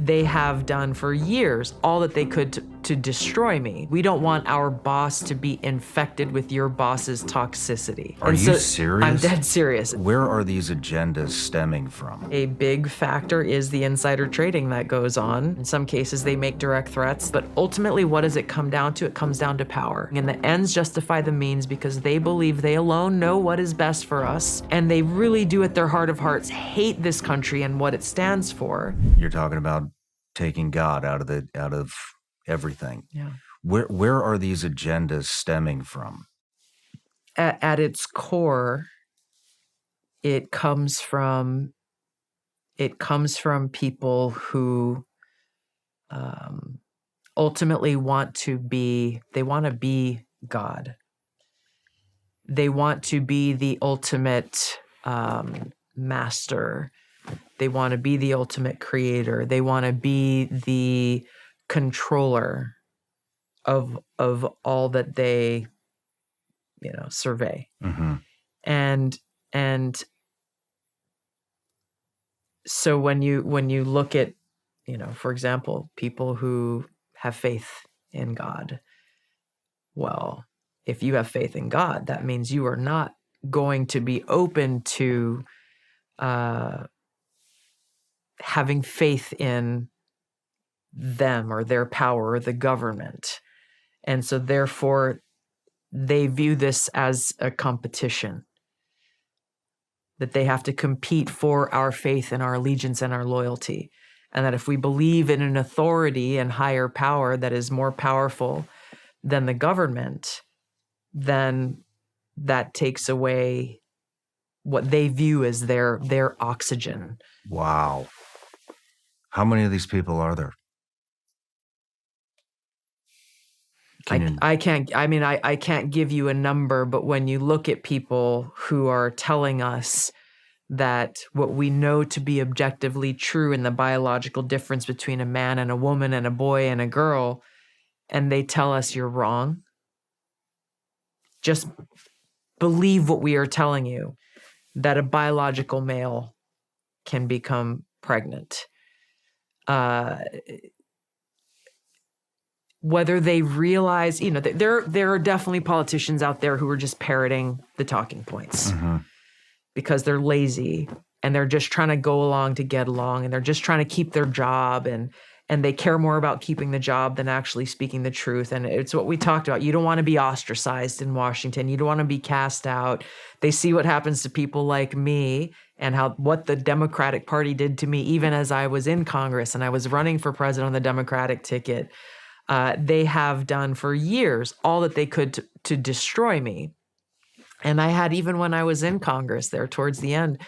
They have done for years all that they could to destroy me. We don't want our boss to be infected with your boss's toxicity. Are you serious? I'm dead serious. Where are these agendas stemming from? A big factor is the insider trading that goes on. In some cases, they make direct threats, but ultimately, what does it come down to? It comes down to power. And the ends justify the means because they believe they alone know what is best for us, and they really do at their heart of hearts hate this country and what it stands for. You're talking about taking God out of everything. Yeah. Where are these agendas stemming from? At its core, it comes from people who ultimately want to be God. They want to be the ultimate master. They want to be the ultimate creator. They want to be the controller of all that they, survey. Mm-hmm. And so when you look at, for example, people who have faith in God, well, if you have faith in God, that means you are not going to be open to having faith in them or their power or the government. And so therefore, they view this as a competition, that they have to compete for our faith and our allegiance and our loyalty. And that if we believe in an authority and higher power that is more powerful than the government, then that takes away what they view as their oxygen. Wow. How many of these people are there? I can't give you a number, but when you look at people who are telling us that what we know to be objectively true in the biological difference between a man and a woman and a boy and a girl, and they tell us you're wrong, just believe what we are telling you, that a biological male can become pregnant. Whether they realize, there are definitely politicians out there who are just parroting the talking points because they're lazy and they're just trying to go along to get along, and they're just trying to keep their job, and they care more about keeping the job than actually speaking the truth. And it's what we talked about. You don't want to be ostracized in Washington. You don't want to be cast out. They see what happens to people like me and what the Democratic Party did to me, even as I was in Congress and I was running for president on the Democratic ticket. They have done for years all that they could to destroy me. And I had, even when I was in Congress there towards the end,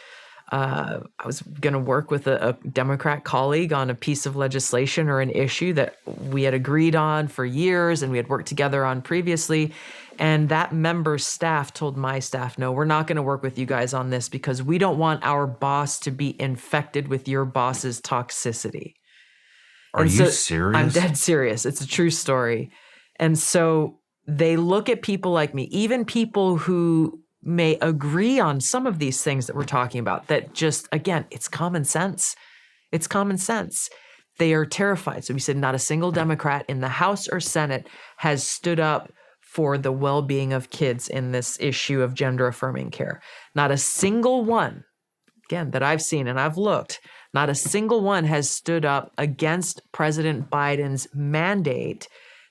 I was going to work with a Democrat colleague on a piece of legislation or an issue that we had agreed on for years and we had worked together on previously. And that member's staff told my staff, no, we're not going to work with you guys on this because we don't want our boss to be infected with your boss's toxicity. Are you serious? I'm dead serious. It's a true story. And so they look at people like me, even people who may agree on some of these things that we're talking about, that just, again, it's common sense. It's common sense. They are terrified. So we said not a single Democrat in the House or Senate has stood up for the well-being of kids in this issue of gender-affirming care. Not a single one, again, that I've seen and I've looked, not a single one has stood up against President Biden's mandate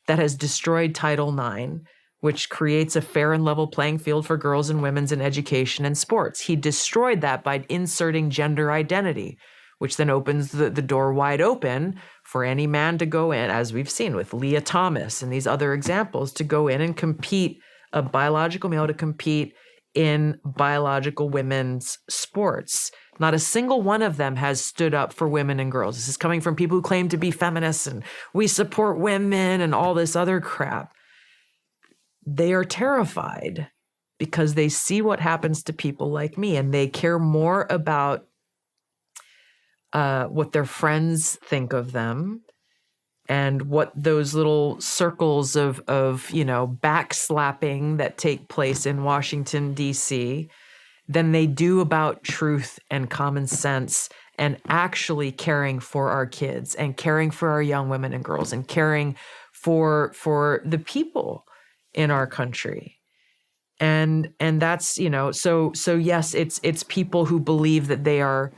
that has destroyed Title IX, which creates a fair and level playing field for girls and women in education and sports. He destroyed that by inserting gender identity, which then opens the door wide open for any man to go in, as we've seen with Leah Thomas and these other examples, to go in and compete, a biological male to compete in biological women's sports. Not a single one of them has stood up for women and girls. This is coming from people who claim to be feminists and we support women and all this other crap. They are terrified because they see what happens to people like me, and they care more about what their friends think of them and what those little circles of backslapping that take place in Washington, D.C., than they do about truth and common sense and actually caring for our kids and caring for our young women and girls and caring for the people in our country. And that's, so yes, it's people who believe that they are,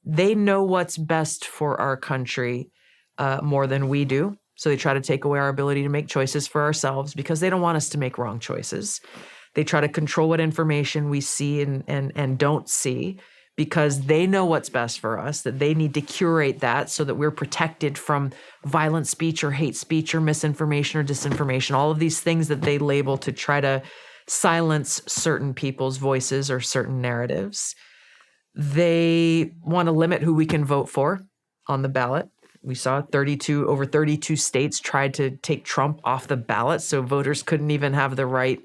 they know what's best for our country more than we do. So they try to take away our ability to make choices for ourselves because they don't want us to make wrong choices. They try to control what information we see and don't see because they know what's best for us, that they need to curate that so that we're protected from violent speech or hate speech or misinformation or disinformation, all of these things that they label to try to silence certain people's voices or certain narratives. They want to limit who we can vote for on the ballot. We saw over 32 states tried to take Trump off the ballot, so voters couldn't even have the right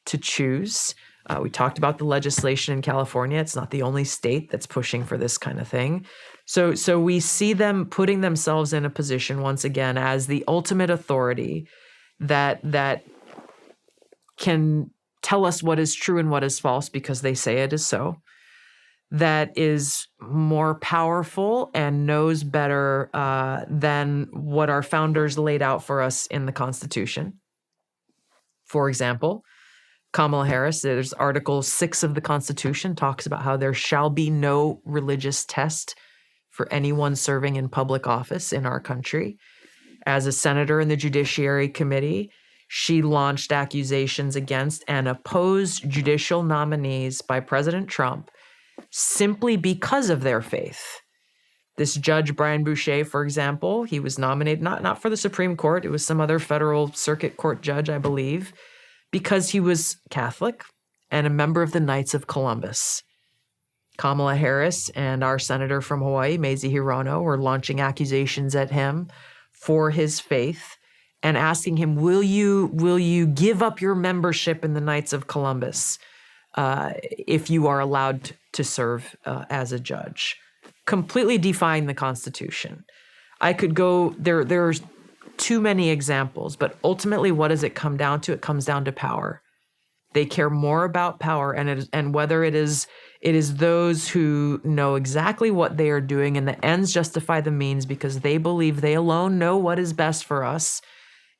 to choose. We talked about the legislation in California. It's not the only state that's pushing for this kind of thing. So we see them putting themselves in a position once again as the ultimate authority that can tell us what is true and what is false because they say it is so. That is more powerful and knows better than what our founders laid out for us in the Constitution. For example, Kamala Harris, there's Article 6 of the Constitution, talks about how there shall be no religious test for anyone serving in public office in our country. As a senator in the Judiciary Committee, she launched accusations against and opposed judicial nominees by President Trump simply because of their faith. This judge, Brian Boucher, for example, he was nominated not for the Supreme Court, it was some other federal circuit court judge, I believe, because he was Catholic and a member of the Knights of Columbus. Kamala Harris and our senator from Hawaii, Mazie Hirono, were launching accusations at him for his faith and asking him, will you give up your membership in the Knights of Columbus if you are allowed to serve as a judge? Completely defying the Constitution. I could go, there's too many examples, but ultimately what does it come down to? It comes down to power. They care more about power and whether it is those who know exactly what they are doing and the ends justify the means because they believe they alone know what is best for us.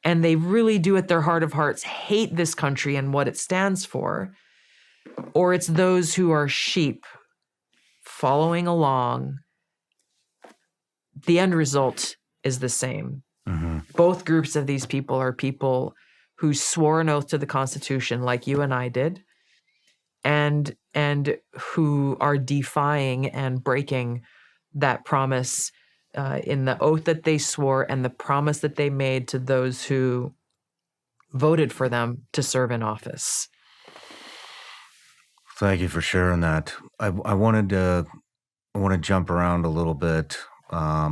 And they really do at their heart of hearts hate this country and what it stands for. Or it's those who are sheep following along. The end result is the same. Mm-hmm. Both groups of these people are people who swore an oath to the Constitution like you and I did, and who are defying and breaking that promise in the oath that they swore and the promise that they made to those who voted for them to serve in office. Thank you for sharing that. I want to jump around a little bit. I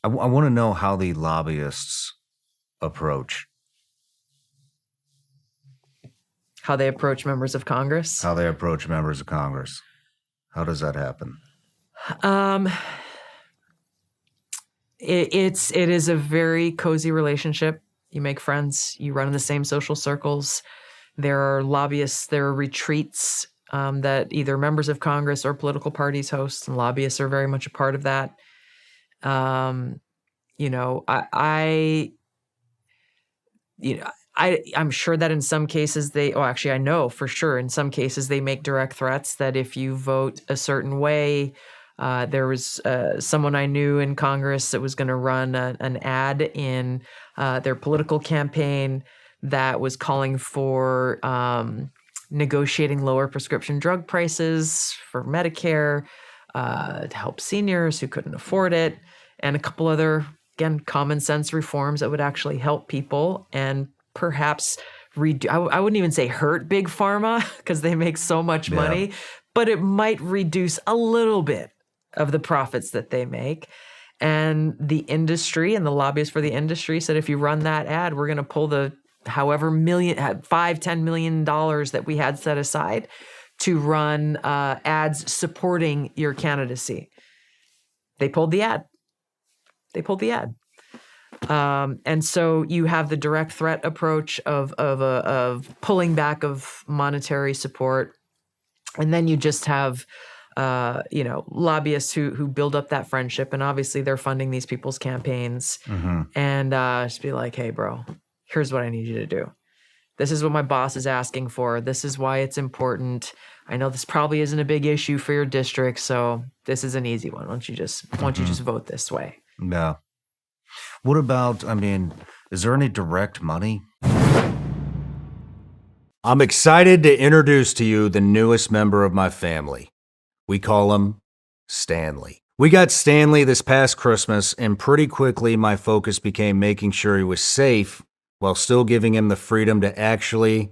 want to know how the lobbyists approach. How they approach members of Congress? How they approach members of Congress. How does that happen? It is a very cozy relationship. You make friends. You run in the same social circles. There are lobbyists. There are retreats that either members of Congress or political parties host, and lobbyists are very much a part of that. I'm sure that in some cases I know for sure in some cases they make direct threats that if you vote a certain way, there was someone I knew in Congress that was going to run an ad in their political campaign that was calling for negotiating lower prescription drug prices for Medicare to help seniors who couldn't afford it, and a couple other, again, common sense reforms that would actually help people and perhaps I wouldn't even say hurt big pharma because they make so much money, but it might reduce a little bit of the profits that they make. And the industry and the lobbyists for the industry said, if you run that ad, we're going to pull the $5-10 million that we had set aside to run ads supporting your candidacy. They pulled the ad. And so you have the direct threat approach of pulling back of monetary support. And then you just have lobbyists who build up that friendship, and obviously they're funding these people's campaigns, and just be like, hey, bro, here's what I need you to do. This is what my boss is asking for. This is why it's important. I know this probably isn't a big issue for your district, so this is an easy one. Why don't you just vote this way? Yeah. What about, is there any direct money? I'm excited to introduce to you the newest member of my family. We call him Stanley. We got Stanley this past Christmas, and pretty quickly my focus became making sure he was safe while still giving him the freedom to actually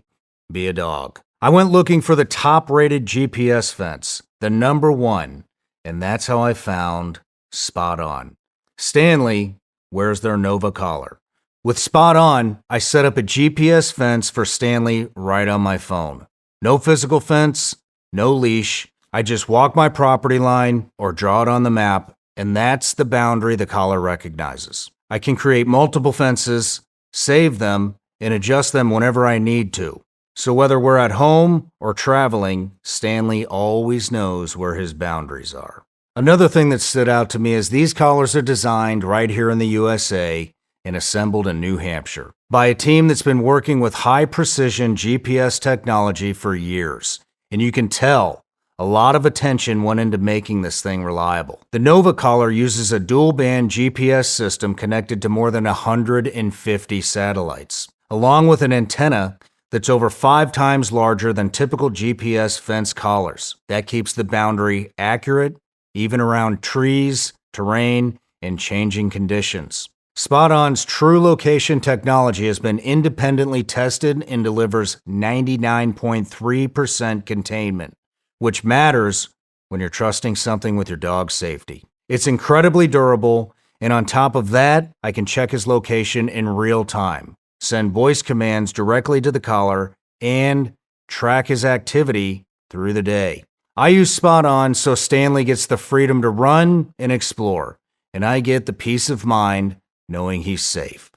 be a dog. I went looking for the top-rated GPS fence, the #1, and that's how I found Spot On. Stanley wears their Nova collar. With Spot On, I set up a GPS fence for Stanley right on my phone. No physical fence, no leash. I just walk my property line or draw it on the map, and that's the boundary the collar recognizes. I can create multiple fences, save them, and adjust them whenever I need to. So whether we're at home or traveling, Stanley always knows where his boundaries are. Another thing that stood out to me is these collars are designed right here in the USA and assembled in New Hampshire by a team that's been working with high-precision GPS technology for years. And you can tell a lot of attention went into making this thing reliable. The Nova collar uses a dual-band GPS system connected to more than 150 satellites, along with an antenna that's over 5 times larger than typical GPS fence collars. That keeps the boundary accurate, even around trees, terrain, and changing conditions. Spot On's true location technology has been independently tested and delivers 99.3% containment, which matters when you're trusting something with your dog's safety. It's incredibly durable, and on top of that, I can check his location in real time, send voice commands directly to the collar, and track his activity through the day. I use Spot On so Stanley gets the freedom to run and explore, and I get the peace of mind knowing he's safe.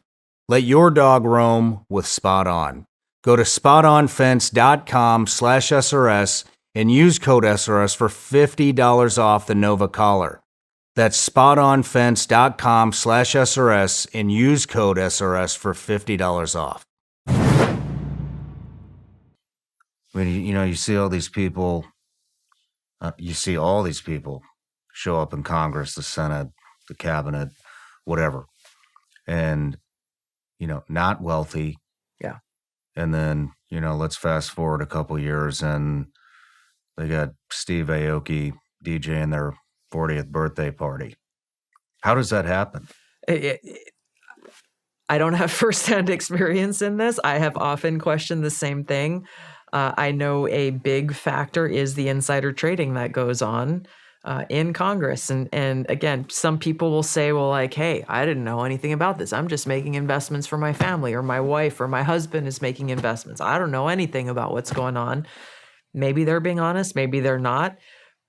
Let your dog roam with Spot On. Go to spotonfence.com/SRS and use code SRS for $50 off the Nova collar. That's spotonfence.com/SRS and use code SRS for $50 off. You see all these people, show up in Congress, the Senate, the cabinet, whatever. And, not wealthy. Yeah. And then, let's fast forward a couple years and they got Steve Aoki DJing their 40th birthday party. How does that happen? I don't have firsthand experience in this. I have often questioned the same thing. I know a big factor is the insider trading that goes on in Congress. And again, some people will say, well, like, hey, I didn't know anything about this. I'm just making investments for my family, or my wife or my husband is making investments. I don't know anything about what's going on. Maybe they're being honest, maybe they're not.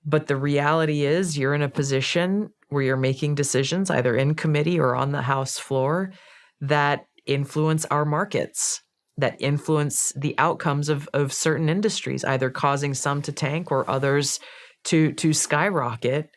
But the reality is you're in a position where you're making decisions either in committee or on the House floor that influence our markets, that influence the outcomes of certain industries, either causing some to tank or others to skyrocket.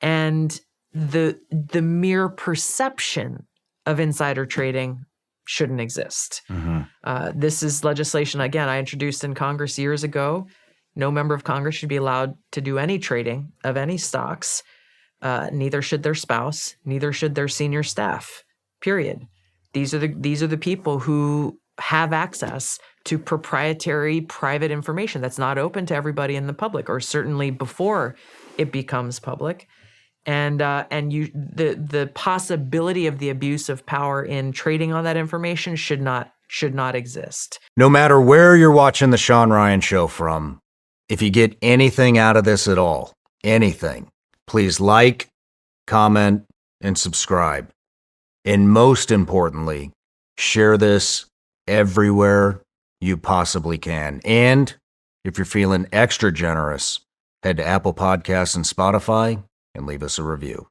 And the mere perception of insider trading shouldn't exist. Mm-hmm. This is legislation, again, I introduced in Congress years ago. No member of Congress should be allowed to do any trading of any stocks. Neither should their spouse, neither should their senior staff, period. These are the people who have access to proprietary private information that's not open to everybody in the public, or certainly before it becomes public. And the possibility of the abuse of power in trading on that information should not exist. No matter where you're watching the Shawn Ryan Show from, if you get anything out of this at all, anything, please like, comment, and subscribe. And most importantly, share this everywhere you possibly can. And if you're feeling extra generous, head to Apple Podcasts and Spotify and leave us a review.